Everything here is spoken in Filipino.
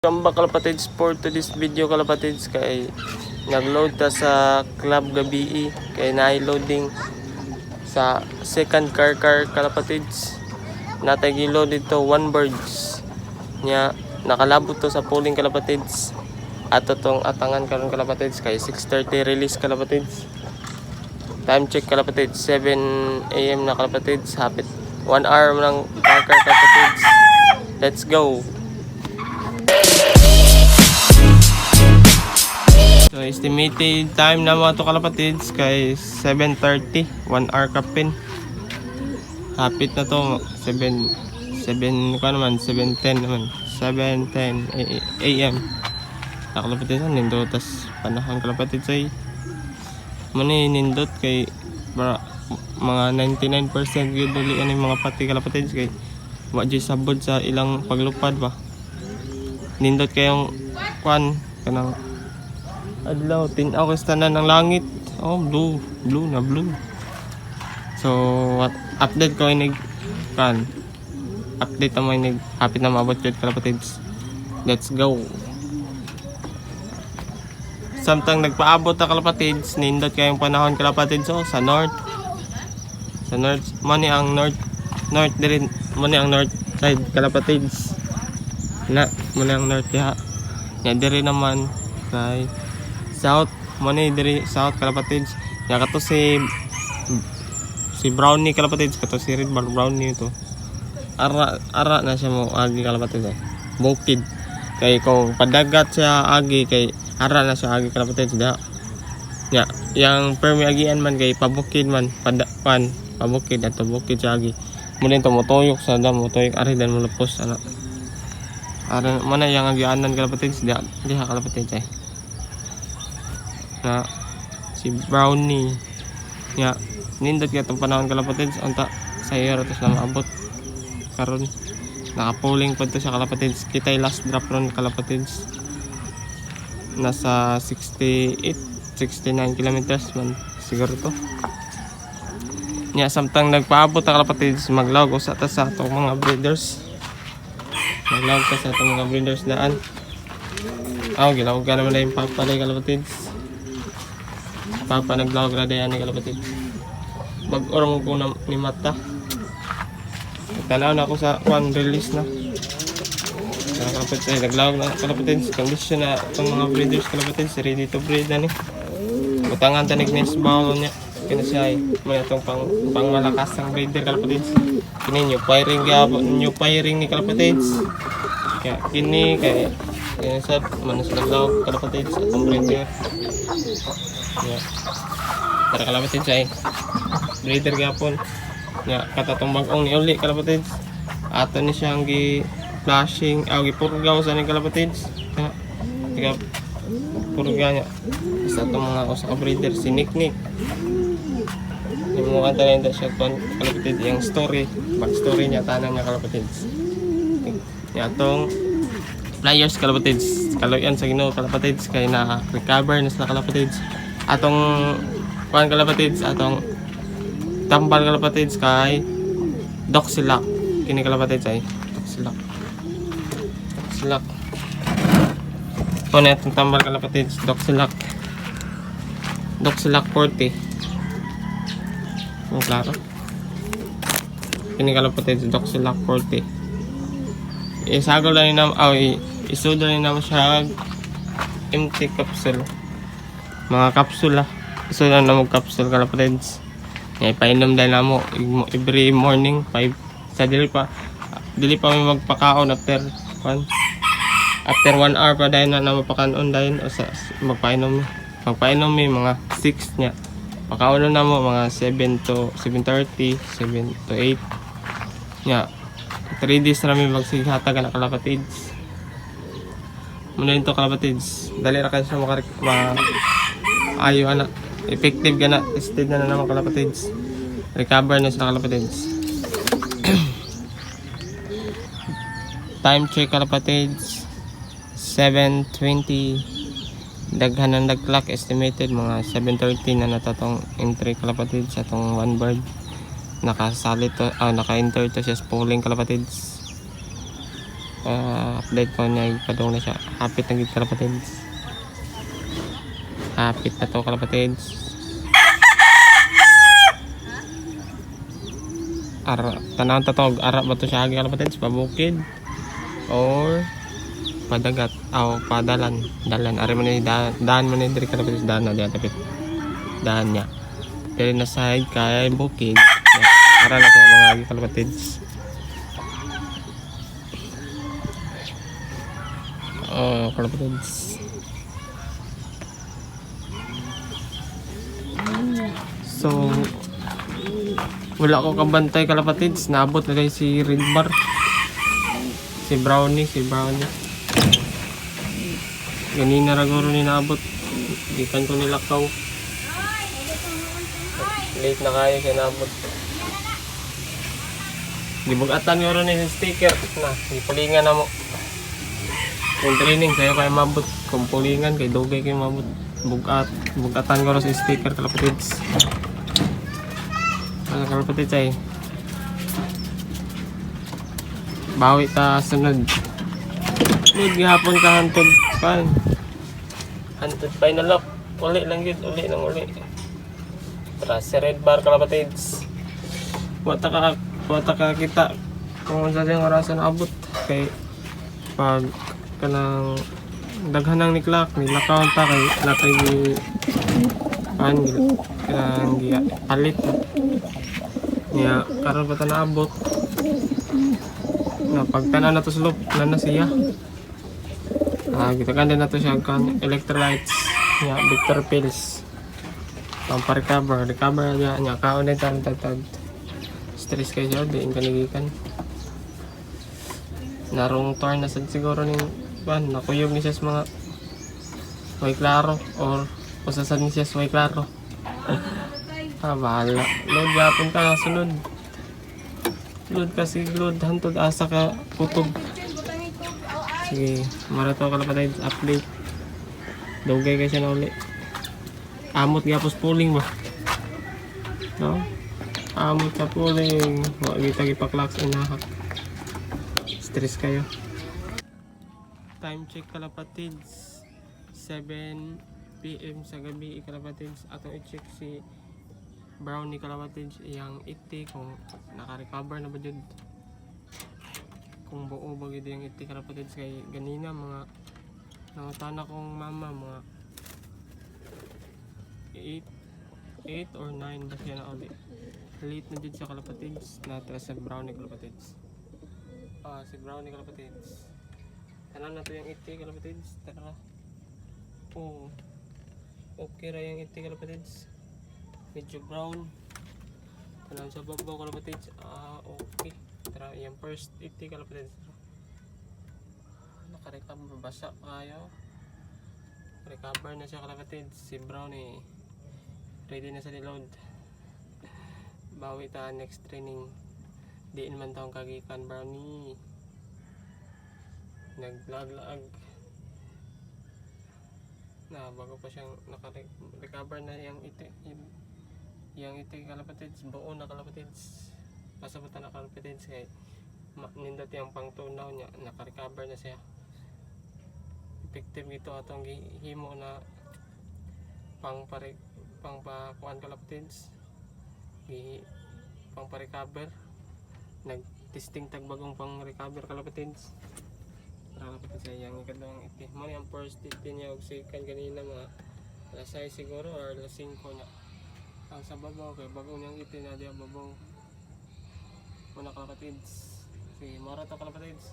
Welcome back kalapatids for today's video kalapatids kay nagload ta sa Club Gabi kay na-loading sa second car kalapatids natay giload dito one birds nya nakalabot to sa pooling kalapatids ato tong atangan karon kalapatids kay 6:30 release kalapatids. Time check kalapatids 7 AM na kalapatids, hapit 1 hour ng car kalapatids. Let's go. So estimated time na mga to kalapatids kay 7:30, 1 hour kapin. Hapit na to 7 naman 7:10 naman 7:10 AM. Kalapatids ang nindot tas panahon kalapatids ay mani nindot kay mga 99% gyud dili ani mga pati kalapatids kay wa jud sabod sa ilang paglupad ba. Nindot kayong kwan kanang adlaw tin-aw ka tanan ng langit. Oh, blue na blue. So what update ko inig kan update mo inig hapit na maabot jud kalapatids. Let's go. Samtang nagpaabot ta kalapatids nindot kayong panahon kalapatids sa north mani ang north din mani ang north side kalapatids na mani ang north ya diri naman kay south mani diri south kalapatids ya kato si brownie kalapatids kato si red bar brownie to ara na siya mo agi kalapatids bukid kay kung padagat siya agi kay ara na siya agi kalapatids da ya yang permi agian man kay pabukid man pabukid ato bukid siya agi muna ito motoyok sa dam motoyok ari dan mulupos ana ara mana yang agianan kalapatids diha kalapatids na si brownie ya nindot ka itong panahon kalapatids unta sa iyo ratos na maabot karon nakapuling pa ito sa kalapatids kitay last drop ron kalapatids nasa 69 kilometers man siguro to nya samtang nagpaabot ang kalapatids maglawag usa ta sa atong mga breeders daan gilawag ka naman na yung papalay kalapatids papa naglawag na dayan ni kalapatids mag-orong ko na ni mata tanaw na ako sa one release na kalapatids ay naglawag na kalapatids condition na itong mga breeders kalapatids ready to breed na ni utangan tanig next bowl niya kina siya ay may itong pang malakas ang breeder kalapatids kini new firing ni kalapatids kaya kini kaya sad manas naglawag kalapatids atong breeder ya para kalapatids ay breeder gapon ya katatong bag-ong ni uli kalapatids ato ni siyang gi flashing gipurgaw sa ni kalapatids ya purga niya sa itong mga usa ka breeder si Nick yung mga talenta siya kalapatids yung back story niya tanan niya kalapatids ya itong players kalapatids kaloyan sa Ginoo kalapatids kay na recover na sa kalapatids atong kuan kalapatids atong tambal kalapatids kay Doxilak kini kalapatids ay Doxilak kuno atong tambal kalapatids Doxilak 40 ang klaro kini kalapatids Doxilak 40 isagol na ninam isudo na ninam siya empty capsule mga kapsula isudo na mo capsule kalapatids ipainom dahil na mo every morning 5 sa dili pa may magpakaon after 1 hour pa dahil na mapakaon dahil o sa magpainom may mga 6 niya pakaon na mo mga 7 to 7:30 7 to 8 niya 3 days na may magsighatag na kalapatids muna ito kalapatids dali ra kayo sa ayo anak effective ka na tested na naman kalapatids recover na sila kalapatids time check kalapatids 7:20 daghan ng clock estimated mga 7:30 na natatong entry kalapatids sa itong one bird naka-enter to siya sa pooling kalapatids Update ko niya ipadong na siya. Hapit na gid kalapatids. Hapit na to kalapatids. Tanawon tatog ara ba to siya agi kalapatids, pabukid or padagat o padalan. Ari man ni daan man ni diri kalapatids, daan na diya tapit. Daan niya. Dili na side kay bukid. Ara na siya mga agi kalapatids. Kalapatids. So wala ko kabantay kalapatids, naabot na rin si Red Bar, si Brownie. Ganina raguro ni naabot, gikan ko nilakaw, late na kayo siya naabot. Gibugatan ko rin yung sticker na ipulingan na mo yung training sa'yo kayo mabot, kung pulingan kay dugay kayo mabot. Bugatan ko rin sa sticker kalapatids. Kalapatids ay bawi ta sunod. Sunod gihapon ka hantod final lock. Uli lang yun, uli. Para si Red Bar kalapatids. Wata ka kita kung sa siyang orasan abot. Kay pag kanang daghanang ni clock nilakaw ta kay natay kanang palit niya karon pa ta naabot na pagtanan na to slope na siya. Kita kan na to siya kan electrolytes niya, Victor pills pampa-recover niya kaon din tatad stress kay siya di kanigikan narong turn na sad siguro ning nakuyog ni siya sa mga way klaro or usasad ni siya sa way klaro. Bahala load yapon ka sunod kasi hantod asa ka kutob. Sige marato kalapatids update dugay kay siya na uli. Amot gapos pulling ba no? Amot sa pulling wa kita gipaklaks inahak, stress kayo. Time check kalapatids 7 PM sa gabi kalapatids. Atong i-check si Brownie kalapatids iyang iti kung naka-recover na ba jud, kung buo ba gid yung iti kalapatids. Kay ganina mga nangutana kong mama mga 8 or 9 ba siya na uli. Late na jud sa kalapatids natira sa Brownie kalapatids. Si Brownie kalapatids tanan na to yung iti kalapatids. Tara okay ra yung iti kalapatids, medyo brown tanan sa babaw kalapatids. Okay tara yung first iti kalapatids naka-recover, basa kayo, recover na siya kalapatids. Si Brownie ready na sa reload. Bawi ta next training, diin man taong kagikan. Brownie naglag na bago pa siyang naka-recover na yung iti kalapatids, buo na kalapatids. Pasabot na kalapatids kay nindot yung pangtunaw niya, naka-recover na siya. Effective ito atong himo na pangpakuan kalapatids, pangpa-recover. Nag-testing tagbagong pang-recover kalapatids. Kalapatids ay yung ikadawang iti mo yung first iti niya og second kanina mga alas 6 siguro or alas 5 na ang sa babaw kay bagong niyang iti na diya babaw muna kalapatids. Si mara to kalapatids.